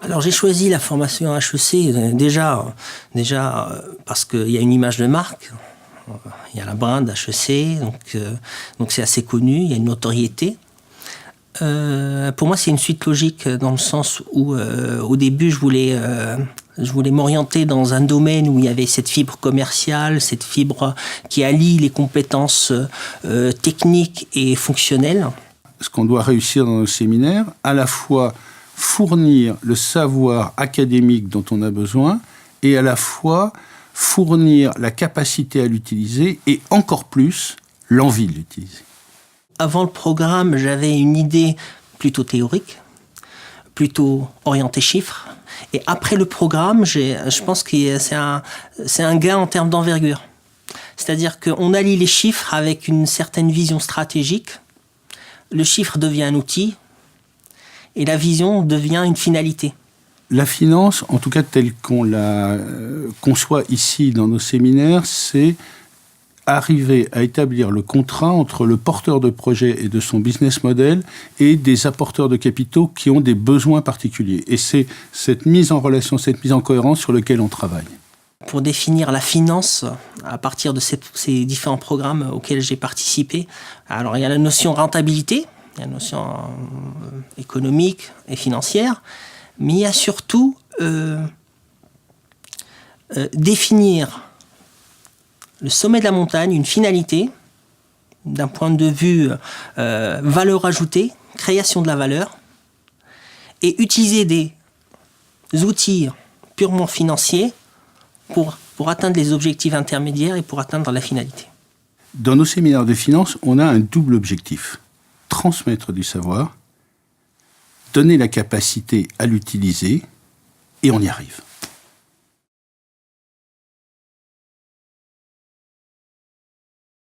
Alors j'ai choisi la formation HEC déjà parce qu'il y a une image de marque. Il y a la brinde HEC, donc c'est assez connu, il y a une notoriété. Pour moi, c'est une suite logique dans le sens où au début, je voulais m'orienter dans un domaine où il y avait cette fibre commerciale, cette fibre qui allie les compétences techniques et fonctionnelles. Ce qu'on doit réussir dans nos séminaires, à la fois fournir le savoir académique dont on a besoin et à la fois fournir la capacité à l'utiliser et encore plus l'envie de l'utiliser. Avant le programme, j'avais une idée plutôt théorique, plutôt orientée chiffres. Et après le programme, je pense que c'est un gain en termes d'envergure. C'est-à-dire qu'on allie les chiffres avec une certaine vision stratégique. Le chiffre devient un outil et la vision devient une finalité. La finance, en tout cas telle qu'on la conçoit ici dans nos séminaires, c'est arriver à établir le contrat entre le porteur de projet et de son business model et des apporteurs de capitaux qui ont des besoins particuliers. Et c'est cette mise en relation, cette mise en cohérence sur laquelle on travaille. Pour définir la finance, à partir de ces différents programmes auxquels j'ai participé, alors il y a la notion rentabilité, il y a la notion économique et financière, mais il y a surtout définir le sommet de la montagne, une finalité, d'un point de vue valeur ajoutée, création de la valeur, et utiliser des outils purement financiers pour atteindre les objectifs intermédiaires et pour atteindre la finalité. Dans nos séminaires de finance, on a un double objectif. Transmettre du savoir, donner la capacité à l'utiliser, et on y arrive.